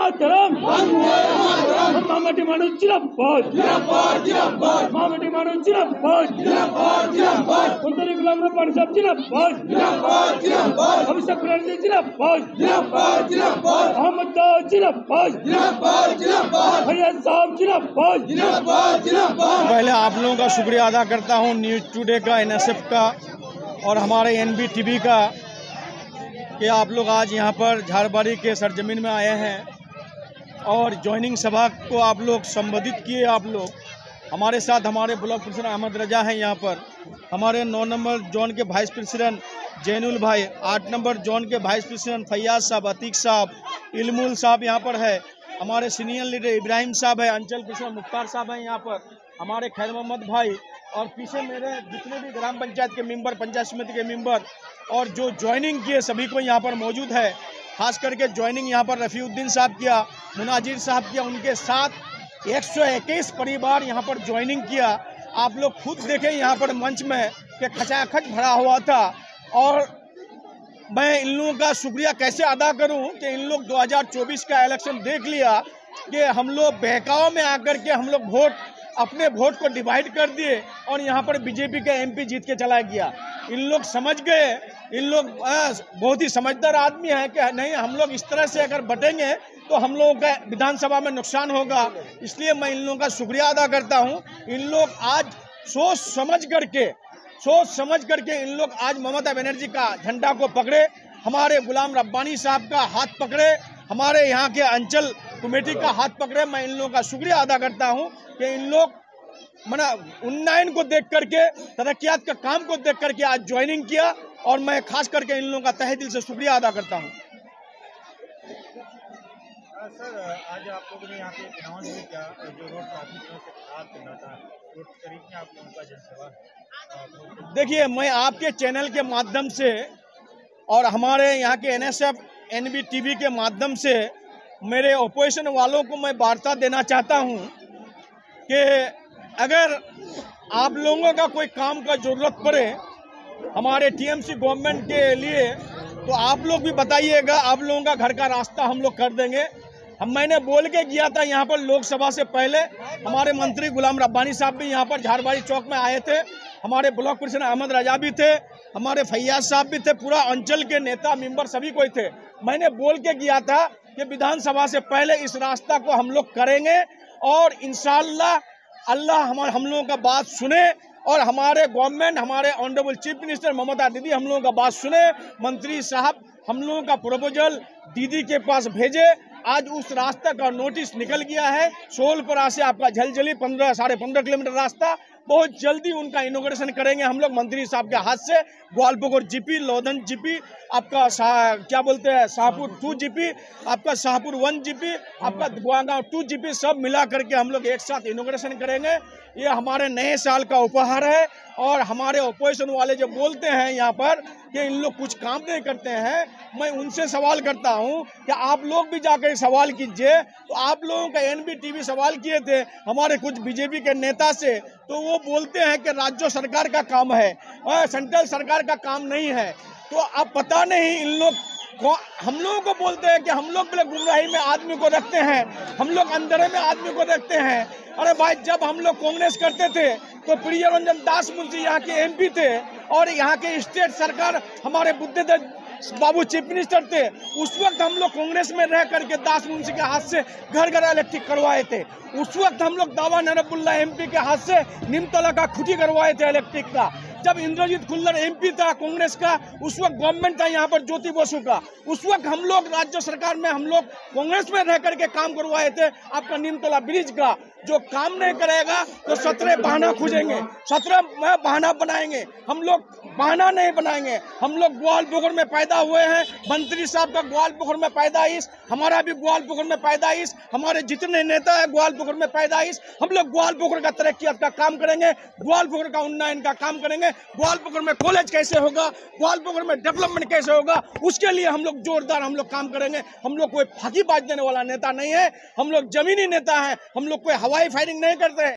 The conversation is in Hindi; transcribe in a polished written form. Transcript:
మాతరం మామటి మనం జిందాబాద్ మామటి మనం జిందాబాద్ కొందరి గులాం రబ్బానీ సాబ్ జిందాబాద్ అభిషేక్ బ్యానర్జీ జిందాబాద్ అహ్మద్ దావుద్ జిందాబాद भैया साहब జిందాబాద్। पहले आप लोगों का शुक्रिया अदा करता हूं न्यूज़ टुडे का, एनएसएफ का और हमारे एनबीटीवी का कि आप लोग आज यहां पर झारबाड़ी के सरजमीन में आए हैं और ज्वाइनिंग सभा को आप लोग संबोधित किए। आप लोग हमारे साथ हमारे ब्लॉक प्रेसिडेंट अहमद रजा हैं, यहाँ पर हमारे 9 नंबर जोन के वाइस प्रेसिडेंट जैनुल भाई, 8 नंबर जोन के वाइस प्रेसिडेंट फैयाज साहब, अतीक साहब, इल्मुल साहब यहाँ पर है, हमारे सीनियर लीडर इब्राहिम साहब है, अंचल प्रेसिडेंट मुख्तार साहब हैं यहाँ पर, हमारे खैर मोहम्मद भाई और पीछे मेरे जितने भी ग्राम पंचायत के मेंबर, पंचायत समिति के मेंबर और जो ज्वाइनिंग किए सभी को यहाँ पर मौजूद है। खास करके ज्वाइनिंग यहाँ पर रफ़ीउद्दीन साहब किया, मुनाजिर साहब किया, उनके साथ 121 परिवार यहाँ पर ज्वाइनिंग किया। आप लोग खुद देखें यहाँ पर मंच में कि खचाखच भरा हुआ था। और मैं इन लोगों का शुक्रिया कैसे अदा करूं कि इन लोग 2024 का इलेक्शन देख लिया कि हम लोग बहकाव में आकर के हम लोग अपने वोट को डिवाइड कर दिए और यहाँ पर बीजेपी का एमपी जीत के चला गया। इन लोग समझ गए, इन लोग बहुत ही समझदार आदमी हैं कि नहीं, हम लोग इस तरह से अगर बटेंगे तो हम लोगों का विधानसभा में नुकसान होगा। इसलिए मैं इन लोगों का शुक्रिया अदा करता हूँ। इन लोग आज सोच समझ करके इन लोग आज ममता बनर्जी का झंडा को पकड़े, हमारे गुलाम रब्बानी साहब का हाथ पकड़े, हमारे यहाँ के अंचल कमेटी का हाथ पकड़े। मैं इन लोगों का शुक्रिया अदा करता हूँ कि इन लोग उन्नयन को देख करके, तरक्यात का काम को देख करके आज ज्वाइनिंग किया और मैं खास करके इन लोगों का तहे दिल से शुक्रिया अदा करता हूँ। सर, आज आप लोगों ने यहाँ पे अनाउंस भी किया जो रोड काफी दिनों से खराब चल रहा था, रोड करीब में आप लोगों का जनसभा है। देखिए, मैं आपके चैनल के माध्यम से और हमारे यहाँ के एनएसएफ एनबीटीवी के माध्यम से मेरे ओपोजिशन वालों को मैं वार्ता देना चाहता हूँ कि अगर आप लोगों का कोई काम का ज़रूरत पड़े हमारे टीएमसी गवर्नमेंट के लिए तो आप लोग भी बताइएगा, आप लोगों का घर का रास्ता हम लोग कर देंगे। मैंने बोल के गया था यहाँ पर लोकसभा से पहले, हमारे मंत्री गुलाम रब्बानी साहब भी यहाँ पर झारबाड़ी चौक में आए थे, हमारे ब्लॉक प्रेसिडेंट अहमद रजा भी थे, हमारे फैयाज साहब भी थे, पूरा अंचल के नेता मेंबर सभी कोई थे। मैंने बोल के गया था कि विधानसभा से पहले इस रास्ता को हम लोग करेंगे और इंशाअल्लाह अल्लाह हम लोगों का बात सुने और हमारे गवर्नमेंट, हमारे ऑनरेबल चीफ मिनिस्टर ममता दीदी हम लोगों का बात सुने, मंत्री साहब हम लोगों का प्रपोजल दीदी के पास भेजे। आज उस रास्ता का नोटिस निकल गया है, सोलपुरा से आपका झलझली 15-15.5 किलोमीटर रास्ता, बहुत जल्दी उनका इनॉग्रेशन करेंगे हम लोग मंत्री साहब के हाथ से। ग्वालपुर जीपी, लोधन जीपी, आपका क्या बोलते हैं शाहपुर 2 जीपी, आपका शाहपुर 1 जीपी, आपका गुआगांव 2 जीपी, सब मिला करके हम लोग एक साथ इनॉग्रेशन करेंगे। ये हमारे नए साल का उपहार है। और हमारे ओपोजिशन वाले जो बोलते हैं यहाँ पर कि इन लोग कुछ काम नहीं करते हैं, मैं उनसे सवाल करता हूँ कि आप लोग भी जाकर सवाल कीजिए। तो आप लोगों का एनबीटीवी सवाल किए थे हमारे कुछ बीजेपी के नेता से, तो वो बोलते हैं कि राज्य सरकार का काम है और सेंट्रल सरकार का काम नहीं है। तो अब पता नहीं इन लोग हम लोगों को बोलते हैं कि हम लोग गुमराही में आदमी को रखते हैं, हम लोग अंधेरे में आदमी को रखते हैं। अरे भाई, जब हम लोग कांग्रेस करते थे तो प्रिय रंजन दास मुंशी यहाँ के एमपी थे और यहाँ के स्टेट सरकार हमारे बुद्धदेव बाबू चीफ मिनिस्टर थे। उस वक्त हम लोग कांग्रेस में रह करके दास मुंशी के हाथ से घर घर इलेक्ट्रिक करवाए थे। उस वक्त हम लोग दावा नरबुल्ला एमपी के हाथ से निमतला का खुटी करवाए थे इलेक्ट्रिक का। जब इंद्रजीत खुल्लर एमपी था कांग्रेस का, उस वक्त गवर्नमेंट था यहाँ पर ज्योति बसु का, उस वक्त हम लोग राज्य सरकार में हम लोग कांग्रेस में रह करके काम करवाए थे आपका निमतला ब्रिज का। जो काम नहीं करेगा तो 17 बहाना खोजेंगे, 17 बहाना बनाएंगे। हम लोग बहाना नहीं बनाएंगे। हम लोग ग्वालपुर में पैदा हुए हैं, मंत्री साहब का ग्वालपुर में पैदाइश, हमारा भी ग्वालपुर में पैदाइश, हमारे जितने नेता है ग्वालपुर में पैदाइश। हम लोग ग्वालपुर का तरक्कियात का काम करेंगे, ग्वालपुर का उन्नयन का काम करेंगे। ग्वालपुर में कॉलेज कैसे होगा, ग्वालपुर में डेवलपमेंट कैसे होगा, उसके लिए हम लोग जोरदार हम लोग काम करेंगे। हम लोग कोई फाकीबाज देने वाला नेता नहीं है, हम लोग जमीनी नेता हैं, हम लोग कोई हवाई फायरिंग नहीं करते हैं।